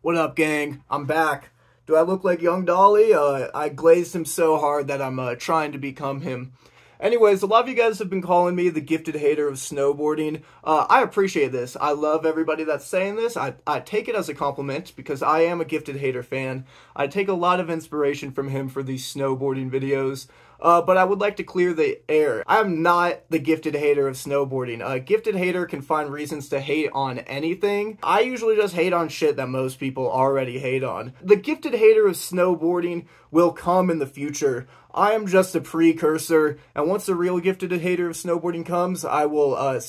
What up, gang? I'm back. Do I look like Young Dolly? I glazed him so hard that I'm trying to become him. Anyways, a lot of you guys have been calling me the gifted hater of snowboarding. I appreciate this. I love everybody that's saying this. I take it as a compliment because I am a gifted hater fan. I take a lot of inspiration from him for these snowboarding videos. But I would like to clear the air. I am not the gifted hater of snowboarding. A gifted hater can find reasons to hate on anything. I usually just hate on shit that most people already hate on. The gifted hater of snowboarding will come in the future. I am just a precursor, and once the real gifted hater of snowboarding comes, I will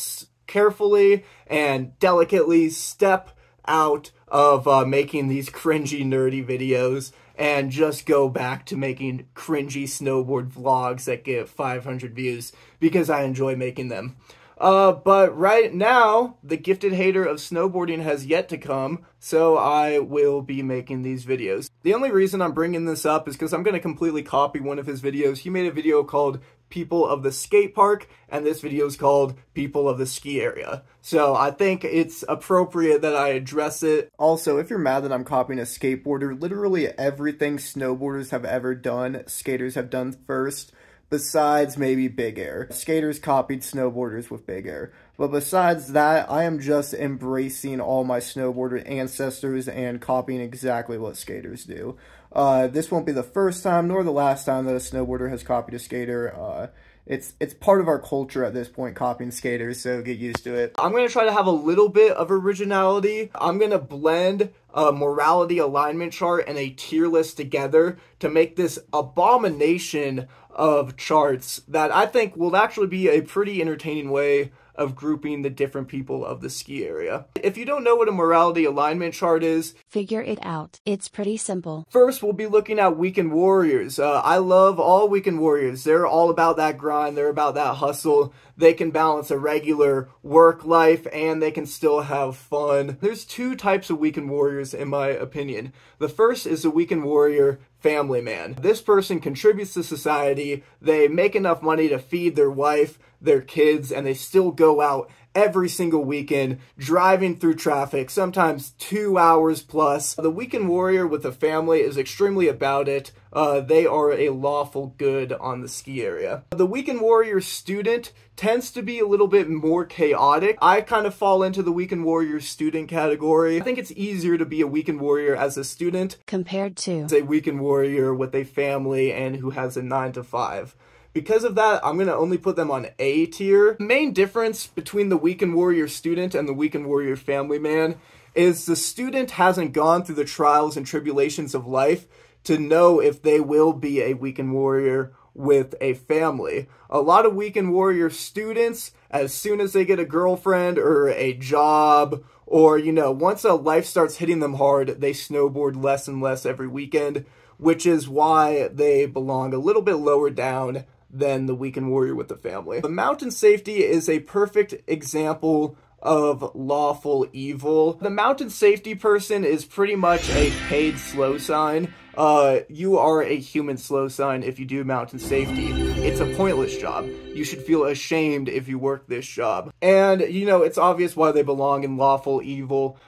carefully and delicately step out of making these cringy, nerdy videos and just go back to making cringy snowboard vlogs that get 500 views because I enjoy making them. But right now, the gifted hater of snowboarding has yet to come, so I will be making these videos. The only reason I'm bringing this up is because I'm going to completely copy one of his videos. He made a video called People of the Skate Park, and this video is called People of the Ski Area. So I think it's appropriate that I address it. Also, if you're mad that I'm copying a skateboarder, literally everything snowboarders have ever done, skaters have done first. Besides maybe big air. Skaters copied snowboarders with big air. But besides that, I am just embracing all my snowboarder ancestors and copying exactly what skaters do. This won't be the first time nor the last time that a snowboarder has copied a skater. It's part of our culture at this point, copying skaters, so get used to it. I'm going to try to have a little bit of originality. I'm going to blend a morality alignment chart and a tier list together to make this abomination of charts that I think will actually be a pretty entertaining way of grouping the different people of the ski area. If you don't know what a morality alignment chart is, figure it out. It's pretty simple. First, we'll be looking at weekend warriors. I love all weekend warriors. They're all about that grind. They're about that hustle. They can balance a regular work life and they can still have fun. There's two types of weekend warriors in my opinion. The first is the weekend warrior family man. This person contributes to society. They make enough money to feed their wife, their kids, and they still go out every single weekend, driving through traffic, sometimes 2 hours plus. The weekend warrior with a family is extremely about it. They are a lawful good on the ski area. The weekend warrior student tends to be a little bit more chaotic. I kind of fall into the weekend warrior student category. I think it's easier to be a weekend warrior as a student compared to a weekend warrior with a family and who has a 9-to-5. Because of that, I'm going to only put them on A tier. The main difference between the weekend warrior student and the weekend warrior family man is the student hasn't gone through the trials and tribulations of life to know if they will be a weekend warrior with a family. A lot of weekend warrior students, as soon as they get a girlfriend or a job, or, you know, once a life starts hitting them hard, they snowboard less and less every weekend, which is why they belong a little bit lower down than the weekend warrior with the family. The mountain safety is a perfect example of lawful evil. The mountain safety person is pretty much a paid slow sign. You are a human slow sign if you do mountain safety. It's a pointless job. You should feel ashamed if you work this job. And, you know, it's obvious why they belong in lawful evil.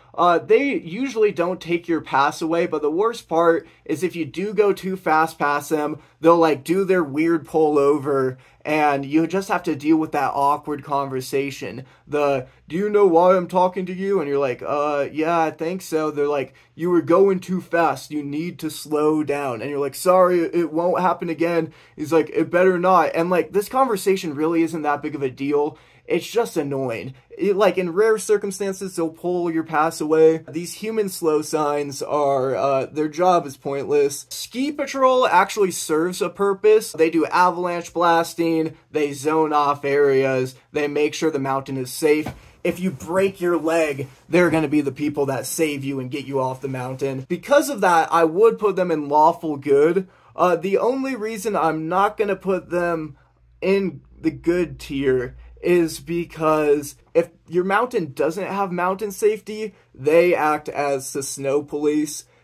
They usually don't take your pass away, but the worst part is if you do go too fast past them, they'll like do their weird pull over and you just have to deal with that awkward conversation. Do you know why I'm talking to you? And you're like, yeah, I think so. They're like, you were going too fast. You need to slow down. And you're like, sorry, it won't happen again. He's like, it better not. And like, this conversation really isn't that big of a deal. It's just annoying. Like, in rare circumstances, they'll pull your pass away. These human slow signs are, their job is pointless. Ski patrol actually serves a purpose. They do avalanche blasting, they zone off areas, they make sure the mountain is safe. If you break your leg, they're going to be the people that save you and get you off the mountain. Because of that, I would put them in lawful good. The only reason I'm not going to put them in the good tier is because if your mountain doesn't have mountain safety, they act as the snow police,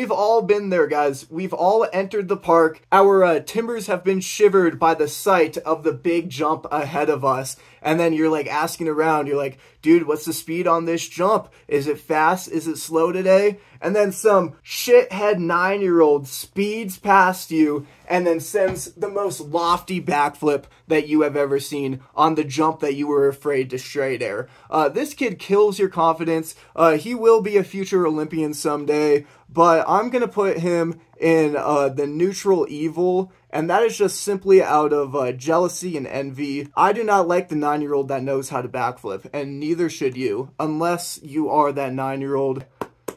We've all been there, guys. We've all entered the park. Our timbers have been shivered by the sight of the big jump ahead of us. And then you're like asking around, you're like, dude, what's the speed on this jump? Is it fast? Is it slow today? And then some shithead 9-year-old speeds past you and then sends the most lofty backflip that you have ever seen on the jump that you were afraid to straight air. This kid kills your confidence. He will be a future Olympian someday, but I'm going to put him in the neutral evil, and that is just simply out of jealousy and envy. I do not like the 9-year-old that knows how to backflip, and neither should you, unless you are that 9-year-old.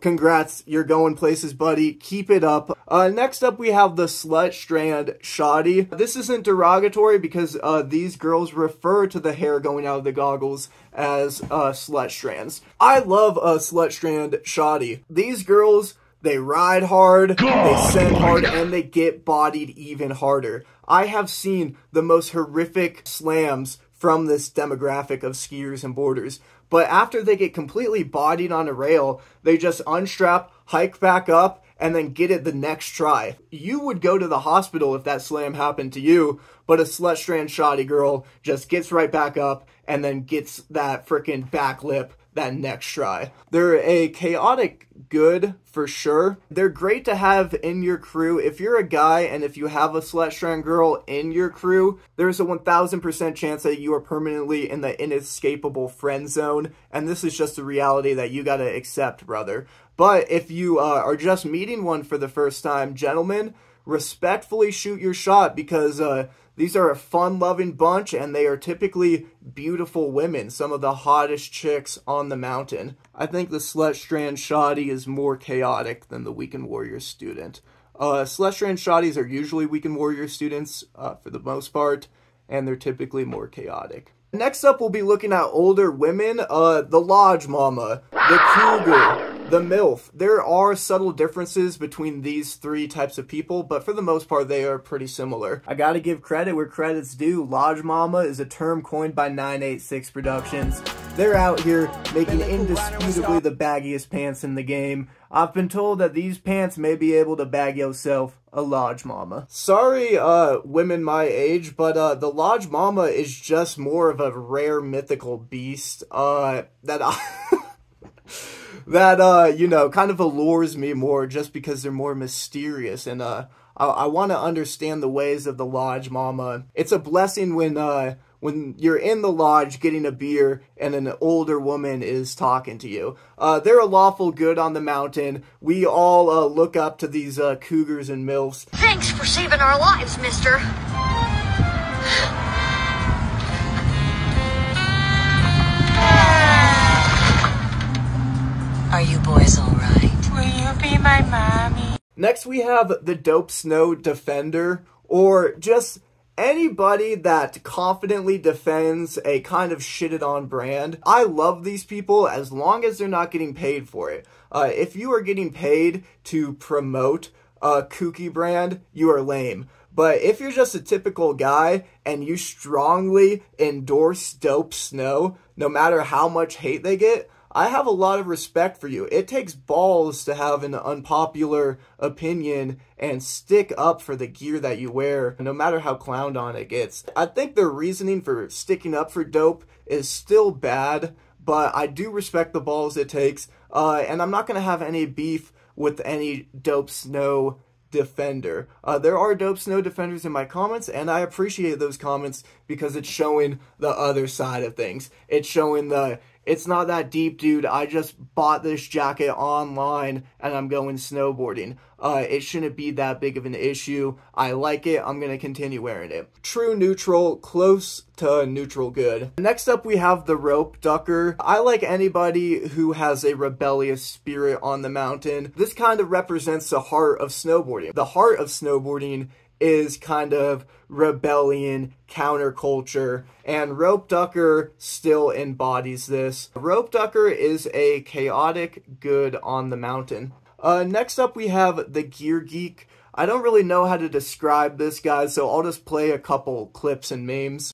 Congrats, you're going places, buddy. Keep it up. Next up, we have the slut strand shoddy. This isn't derogatory because these girls refer to the hair going out of the goggles as slut strands. I love a slut strand shoddy. These girls, they ride hard, they send hard, and they get bodied even harder. I have seen the most horrific slams from this demographic of skiers and boarders. But after they get completely bodied on a rail, they just unstrap, hike back up, and then get it the next try. You would go to the hospital if that slam happened to you, but a slut strand shoddy girl just gets right back up and then gets that frickin' back lip that next try. They're a chaotic good for sure. They're great to have in your crew. If you're a guy and if you have a slut strand girl in your crew, there's a 1000% chance that you are permanently in the inescapable friend zone, and this is just a reality that you gotta accept, brother. But if you are just meeting one for the first time, gentlemen, respectfully shoot your shot, because these are a fun-loving bunch, and they are typically beautiful women, some of the hottest chicks on the mountain. I think the slut strand shoddy is more chaotic than the weekend warrior student. Slut strand shoddies are usually weekend warrior students for the most part, and they're typically more chaotic. Next up, we'll be looking at older women, the lodge mama, the cougar, the MILF. There are subtle differences between these three types of people, but for the most part, they are pretty similar. I gotta give credit where credit's due. Lodge mama is a term coined by 986 Productions. They're out here making indisputably the baggiest pants in the game. I've been told that these pants may be able to bag yourself a lodge mama. Sorry, women my age, but the lodge mama is just more of a rare mythical beast that you know, kind of allures me more just because they're more mysterious, and I want to understand the ways of the lodge mama. It's a blessing when you're in the lodge getting a beer and an older woman is talking to you. They're a lawful good on the mountain. We all look up to these cougars and MILFs. Thanks for saving our lives, mister. Are you boys all right? Will you be my mommy? Next, we have the Dope Snow Defender, or just anybody that confidently defends a kind of shitted on brand. I love these people as long as they're not getting paid for it. If you are getting paid to promote a kooky brand, you are lame. But if you're just a typical guy and you strongly endorse Dope Snow, no matter how much hate they get, I have a lot of respect for you. It takes balls to have an unpopular opinion and stick up for the gear that you wear, no matter how clowned on it gets. I think their reasoning for sticking up for Dope is still bad, but I do respect the balls it takes, and I'm not going to have any beef with any Dope Snow defender. There are Dope Snow defenders in my comments, and I appreciate those comments because it's showing the other side of things. It's showing it's not that deep, dude. I just bought this jacket online and I'm going snowboarding. It shouldn't be that big of an issue. I like it. I'm going to continue wearing it. True neutral, close to neutral good. Next up, we have the rope ducker. I like anybody who has a rebellious spirit on the mountain. This kind of represents the heart of snowboarding. The heart of snowboarding is kind of rebellion, counterculture, and Rope Ducker still embodies this. Rope Ducker is a chaotic good on the mountain. Next up, we have the Gear Geek. I don't really know how to describe this guy, so I'll just play a couple clips and memes.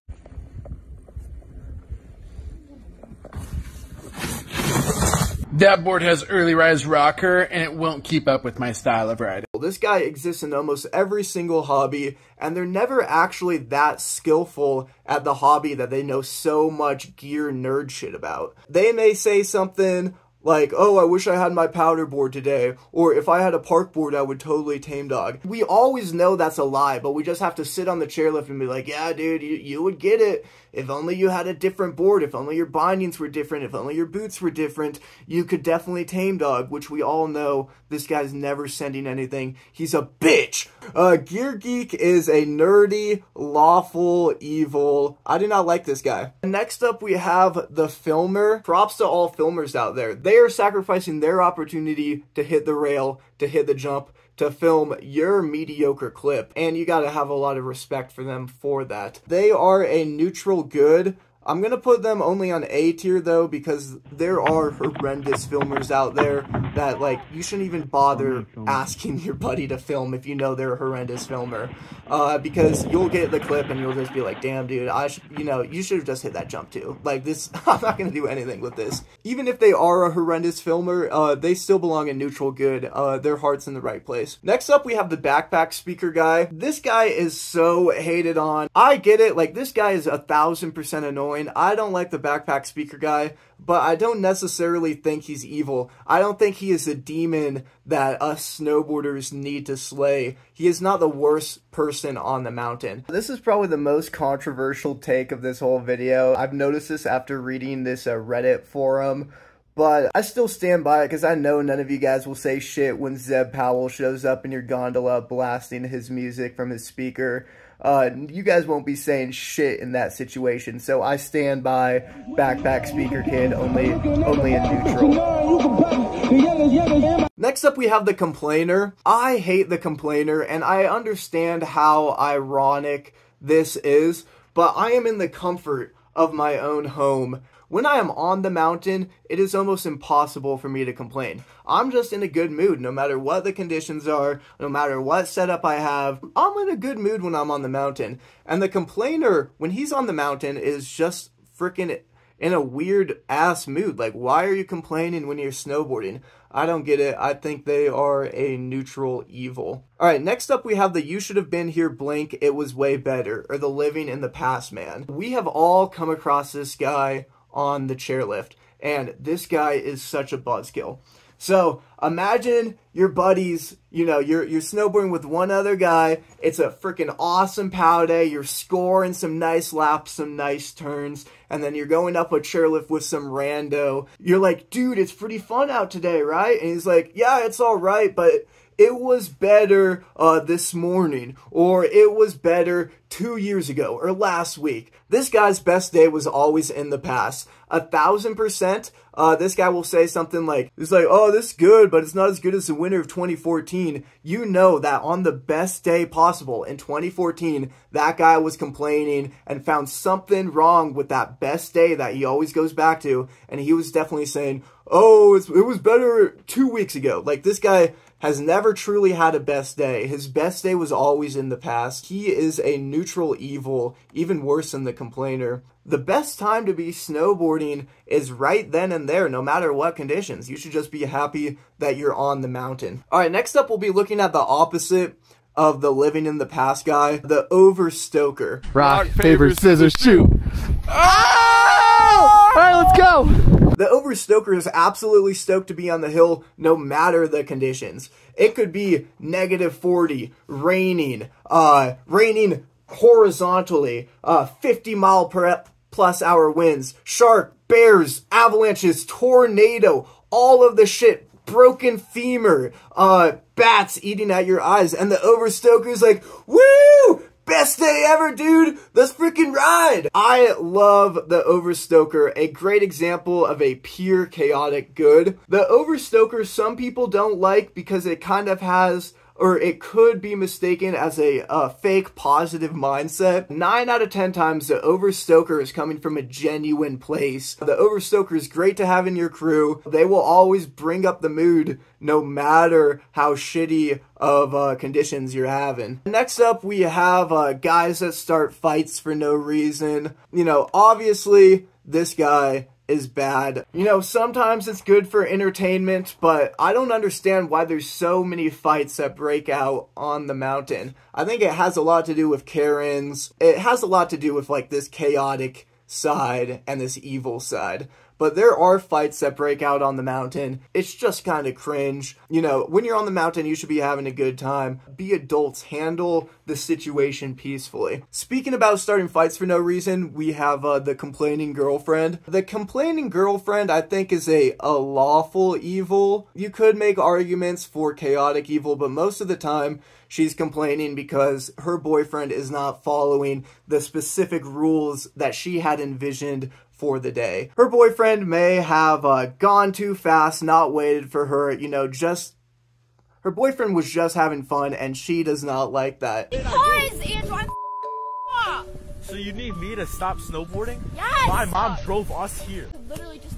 That board has early rise rocker, and it won't keep up with my style of riding. This guy exists in almost every single hobby, and they're never actually that skillful at the hobby that they know so much gear nerd shit about. They may say something like, oh, I wish I had my powder board today, or if I had a park board, I would totally tame dog. We always know that's a lie, but we just have to sit on the chairlift and be like, yeah, dude, you would get it. If only you had a different board, if only your bindings were different, if only your boots were different, you could definitely tame dog, which we all know this guy's never sending anything. He's a bitch. Gear Geek is a nerdy, lawful, evil. I do not like this guy. Next up, we have the filmer. Props to all filmers out there. They are sacrificing their opportunity to hit the rail, to hit the jump, to film your mediocre clip, and you gotta have a lot of respect for them for that. They are a neutral good. I'm gonna put them only on A tier though, because there are horrendous filmers out there that, like, you shouldn't even bother asking your buddy to film if you know they're a horrendous filmer, because you'll get the clip and you'll just be like, damn dude, you should have just hit that jump too. Like this, I'm not gonna do anything with this. Even if they are a horrendous filmer, they still belong in neutral good. Their heart's in the right place. Next up, we have the backpack speaker guy. This guy is so hated on. I get it, like this guy is 1000% annoying. I don't like the backpack speaker guy, but I don't necessarily think he's evil. I don't think he is a demon that us snowboarders need to slay. He is not the worst person on the mountain. This is probably the most controversial take of this whole video. I've noticed this after reading this Reddit forum, but I still stand by it because I know none of you guys will say shit when Zeb Powell shows up in your gondola blasting his music from his speaker. You guys won't be saying shit in that situation, so I stand by backpack speaker kid only in neutral. Next up, we have the complainer. I hate the complainer, and I understand how ironic this is, but I am in the comfort of my own home. When I am on the mountain, it is almost impossible for me to complain. I'm just in a good mood, no matter what the conditions are, no matter what setup I have. I'm in a good mood when I'm on the mountain. And the complainer, when he's on the mountain, is just freaking in a weird ass mood. Like, why are you complaining when you're snowboarding? I don't get it. I think they are a neutral evil. Alright, next up we have the you should have been here blank, it was way better, or the living in the past man. We have all come across this guy on the chairlift, and this guy is such a buzzkill. So imagine your buddies, you're snowboarding with one other guy, it's a freaking awesome pow day, you're scoring some nice laps, some nice turns, and then you're going up a chairlift with some rando. You're like, dude, it's pretty fun out today, right? And he's like, yeah, it's alright, but it was better this morning, or it was better 2 years ago, or last week. This guy's best day was always in the past. 1000%, this guy will say something like, oh, this is good, but it's not as good as the winter of 2014. You know that on the best day possible in 2014, that guy was complaining and found something wrong with that best day that he always goes back to, and he was definitely saying, oh, it was better 2 weeks ago. Like, this guy has never truly had a best day. His best day was always in the past. He is a neutral evil, even worse than the complainer. The best time to be snowboarding is right then and there, no matter what conditions. You should just be happy that you're on the mountain. Alright, next up we'll be looking at the opposite of the living in the past guy, the overstoker. Rock, paper, scissors, shoot. Oh! Alright, let's go! The overstoker is absolutely stoked to be on the hill no matter the conditions. It could be -40, raining, raining horizontally, 50-mile-per-plus-hour winds, shark, bears, avalanches, tornado, all of the shit, broken femur, bats eating at your eyes, and the overstoker's like, woo! Best day ever, dude! Let's freaking ride! I love the overstoker, a great example of a pure chaotic good. The overstoker some people don't like because it kind of has, or it could be mistaken as a fake positive mindset. 9 out of 10 times the overstoker is coming from a genuine place. The overstoker is great to have in your crew. They will always bring up the mood no matter how shitty of conditions you're having. Next up, we have guys that start fights for no reason. Obviously, this guy is bad. You know, sometimes it's good for entertainment, but I don't understand why there's so many fights that break out on the mountain. I think it has a lot to do with Karens. It has a lot to do with like this chaotic side and this evil side. But there are fights that break out on the mountain. It's just kind of cringe. You know, when you're on the mountain, you should be having a good time. Be adults. Handle the situation peacefully. Speaking about starting fights for no reason, we have the complaining girlfriend. The complaining girlfriend, I think, is a lawful evil. You could make arguments for chaotic evil, but most of the time, she's complaining because her boyfriend is not following the specific rules that she had envisioned for the day. Her boyfriend may have gone too fast, not waited for her, you know, her boyfriend was just having fun, and she does not like that. Because, Andrew, I'm So you need me to stop snowboarding? Yes! My mom drove us here. Literally just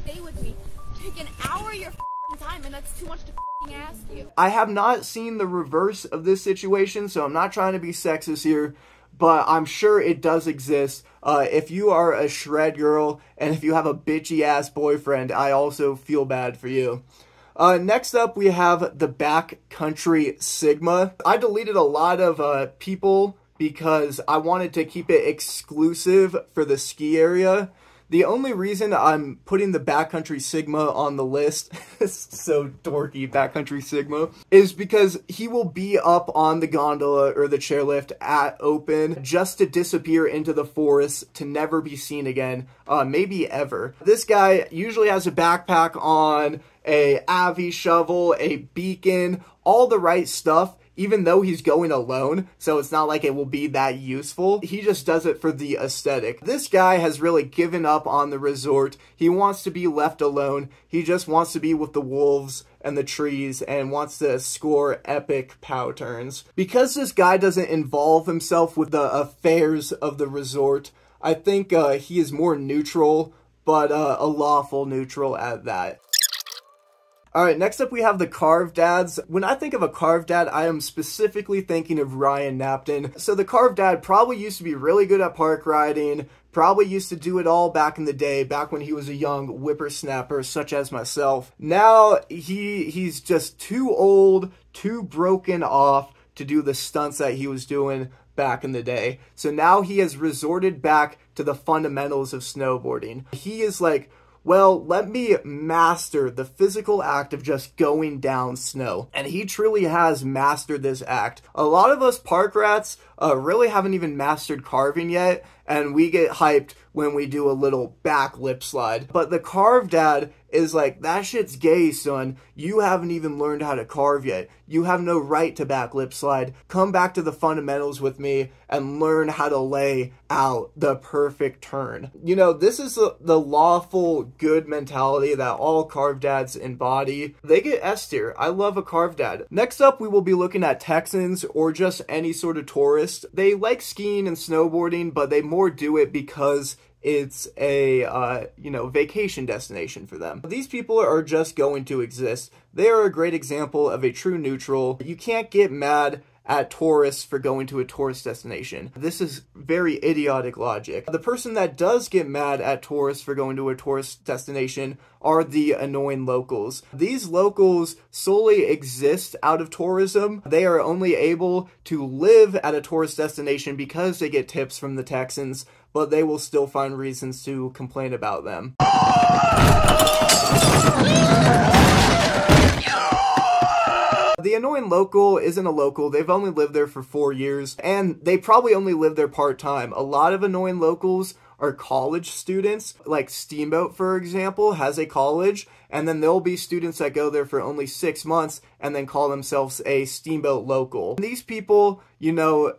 stay with me. Take an hour of your time, and that's too much to ask you. I have not seen the reverse of this situation, so I'm not trying to be sexist here, but I'm sure it does exist. If you are a shred girl, and if you have a bitchy-ass boyfriend, I also feel bad for you. Next up, we have the backcountry Sigma. I deleted a lot of people because I wanted to keep it exclusive for the ski area. The only reason I'm putting the backcountry Sigma on the list, so dorky, backcountry Sigma, is because he will be up on the gondola or the chairlift at open just to disappear into the forest to never be seen again, maybe ever. This guy usually has a backpack on, a Avi shovel, a beacon, all the right stuff, even though he's going alone, so it's not like it will be that useful. He just does it for the aesthetic. This guy has really given up on the resort. He wants to be left alone. He just wants to be with the wolves and the trees and wants to score epic pow turns. Because this guy doesn't involve himself with the affairs of the resort, I think he is more neutral, but a lawful neutral at that. Alright, next up we have the Carve Dads. When I think of a Carve Dad, I am specifically thinking of Ryan Napton. So the Carve Dad probably used to be really good at park riding, probably used to do it all back in the day, back when he was a young whippersnapper such as myself. Now he's just too old, too broken off to do the stunts that he was doing back in the day. So now he has resorted back to the fundamentals of snowboarding. He is like, well, let me master the physical act of just going down snow. And he truly has mastered this act. A lot of us park rats really haven't even mastered carving yet, and we get hyped when we do a little back lip slide. But the Carve Dad is like, that shit's gay, son. You haven't even learned how to carve yet. You have no right to back lip slide. Come back to the fundamentals with me and learn how to lay out the perfect turn. You know, this is the lawful good mentality that all Carve Dads embody. They get S tier. I love a Carve Dad. Next up, we will be looking at Texans or just any sort of tourist. They like skiing and snowboarding, but they more do it because it's a, vacation destination for them. These people are just going to exist. They are a great example of a true neutral. You can't get mad at tourists for going to a tourist destination. This is very idiotic logic. The person that does get mad at tourists for going to a tourist destination are the annoying locals. These locals solely exist out of tourism. They are only able to live at a tourist destination because they get tips from the Texans, but they will still find reasons to complain about them. The annoying local isn't a local. They've only lived there for 4 years, and they probably only live there part-time. A lot of annoying locals are college students, like Steamboat, for example, has a college, and then there'll be students that go there for only 6 months and then call themselves a Steamboat local. And these people, you know,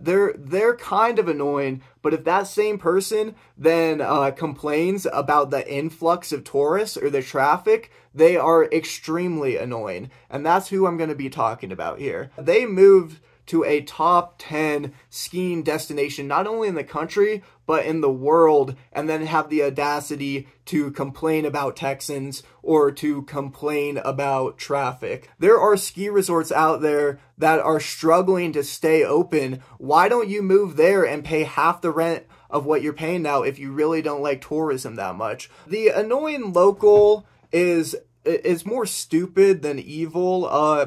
they're kind of annoying, but if that same person then complains about the influx of tourists or the traffic, they are extremely annoying. And that's who I'm going to be talking about here. They moved to a top 10 skiing destination, not only in the country, but in the world, and then have the audacity to complain about Texans or to complain about traffic. There are ski resorts out there that are struggling to stay open. Why don't you move there and pay half the rent of what you're paying now if you really don't like tourism that much. The annoying local is more stupid than evil,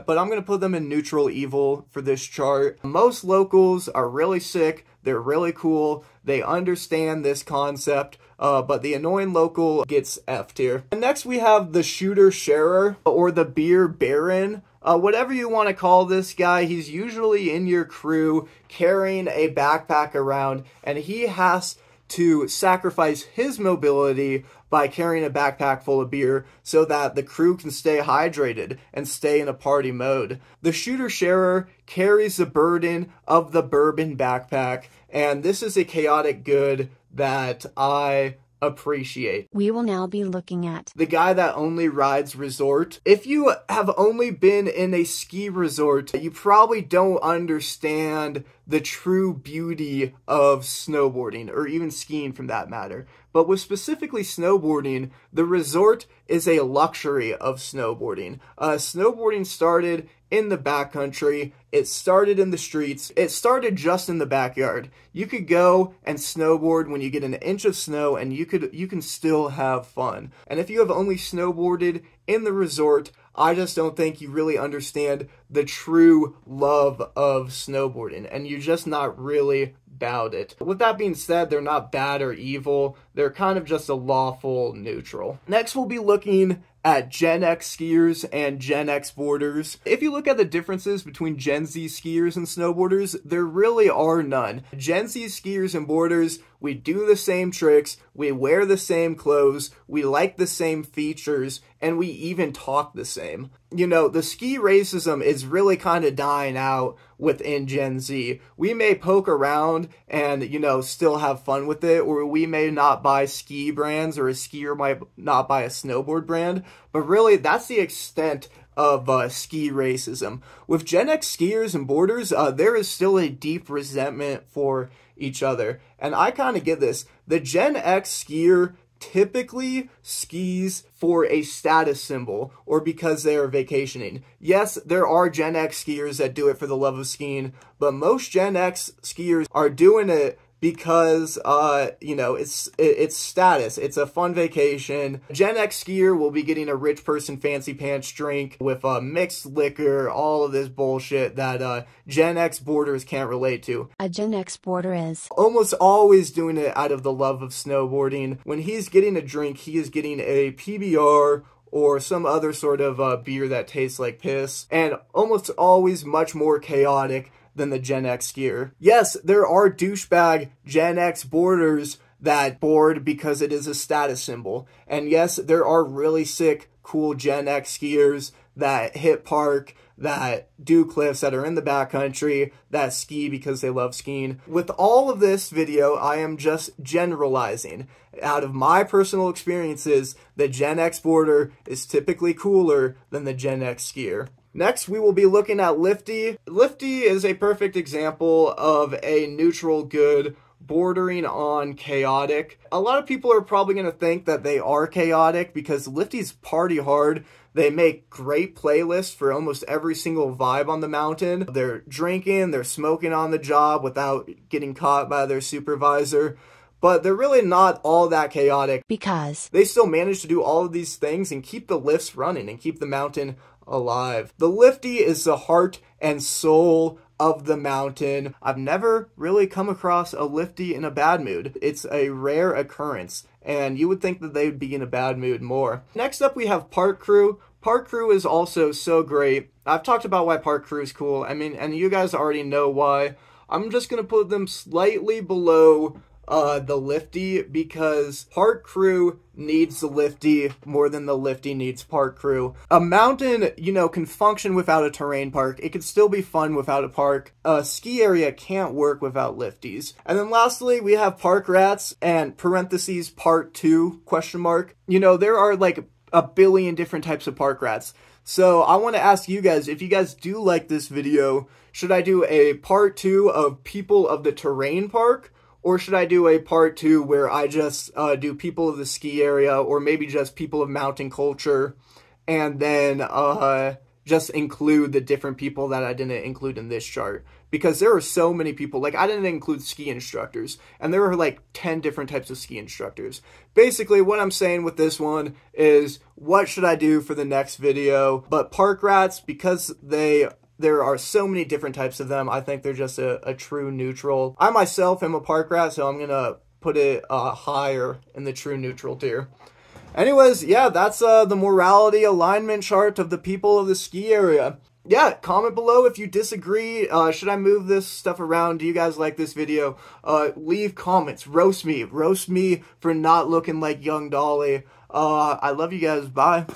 but I'm going to put them in neutral evil for this chart. Most locals are really sick, they're really cool, they understand this concept, but the annoying local gets F'd here. And next we have the shooter sharer, or the beer baron. Whatever you want to call this guy, he's usually in your crew carrying a backpack around, and he has to sacrifice his mobility by carrying a backpack full of beer so that the crew can stay hydrated and stay in a party mode. The shooter sharer carries the burden of the bourbon backpack, and this is a chaotic good that I appreciate. We will now be looking at the guy that only rides resort. If you have only been in a ski resort, you probably don't understand the true beauty of snowboarding, or even skiing for that matter. But with specifically snowboarding, the resort is a luxury of snowboarding. Snowboarding started in the backcountry, it started in the streets, it started just in the backyard. You could go and snowboard when you get an inch of snow, and you can still have fun. And if you have only snowboarded in the resort, I just don't think you really understand the true love of snowboarding, and you're just not really about it. With that being said, they're not bad or evil, they're kind of just a lawful neutral. Next we'll be looking at Gen X skiers and Gen X boarders. If you look at the differences between Gen Z skiers and snowboarders, there really are none. Gen Z skiers and boarders, we do the same tricks, we wear the same clothes, we like the same features, and we even talk the same. You know, the ski racism is really kind of dying out within Gen Z. We may poke around and, you know, still have fun with it, or we may not buy ski brands, or a skier might not buy a snowboard brand, but really that's the extent of ski racism. With Gen X skiers and boarders, there is still a deep resentment for each other, and I kind of get this. The Gen X skier typically skis for a status symbol or because they are vacationing. Yes, there are Gen X skiers that do it for the love of skiing, but most Gen X skiers are doing it because, you know, it's status. It's a fun vacation. Gen X skier will be getting a rich person fancy pants drink with mixed liquor, all of this bullshit that Gen X boarders can't relate to. a Gen X boarder is Almost always doing it out of the love of snowboarding. When he's getting a drink, he is getting a PBR or some other sort of beer that tastes like piss, and almost always much more chaotic than the Gen X skier. Yes, there are douchebag Gen X boarders that board because it is a status symbol. And yes, there are really sick, cool Gen X skiers that hit park, that do cliffs, that are in the backcountry, that ski because they love skiing. With all of this video, I am just generalizing. Out of my personal experiences, the Gen X boarder is typically cooler than the Gen X skier. Next, we will be looking at Lifty. Lifty is a perfect example of a neutral good bordering on chaotic. A lot of people are probably going to think that they are chaotic because Lifty's party hard. They make great playlists for almost every single vibe on the mountain. They're drinking, they're smoking on the job without getting caught by their supervisor. But they're really not all that chaotic because they still manage to do all of these things and keep the lifts running and keep the mountain alive. The Lifty is the heart and soul of the mountain. I've never really come across a Lifty in a bad mood. It's a rare occurrence, and you would think that they would be in a bad mood more. Next up, we have Park Crew. Park Crew is also so great. I've talked about why Park Crew is cool. I mean, and you guys already know why. I'm just going to put them slightly below the Lifty because Park Crew needs the Lifty more than the Lifty needs Park Crew. A mountain, you know, can function without a terrain park. It can still be fun without a park. A ski area can't work without Lifties. And then lastly, we have Park Rats and parentheses part 2 question mark. You know, there are like a billion different types of Park Rats. So I want to ask you guys, if you guys do like this video, should I do a part 2 of people of the terrain park? Or should I do a part 2 where I just do people of the ski area, or maybe just people of mountain culture, and then, just include the different people that I didn't include in this chart, because there are so many people. Like, I didn't include ski instructors, and there are like 10 different types of ski instructors. Basically, what I'm saying with this one is, what should I do for the next video? But park rats, because there are so many different types of them, I think they're just a true neutral. I myself am a park rat, so I'm gonna put it higher in the true neutral tier. Anyways, yeah, that's the morality alignment chart of the people of the ski area. Yeah, comment below if you disagree. Should I move this stuff around? Do you guys like this video? Leave comments. Roast me for not looking like young Dolly. I love you guys. Bye.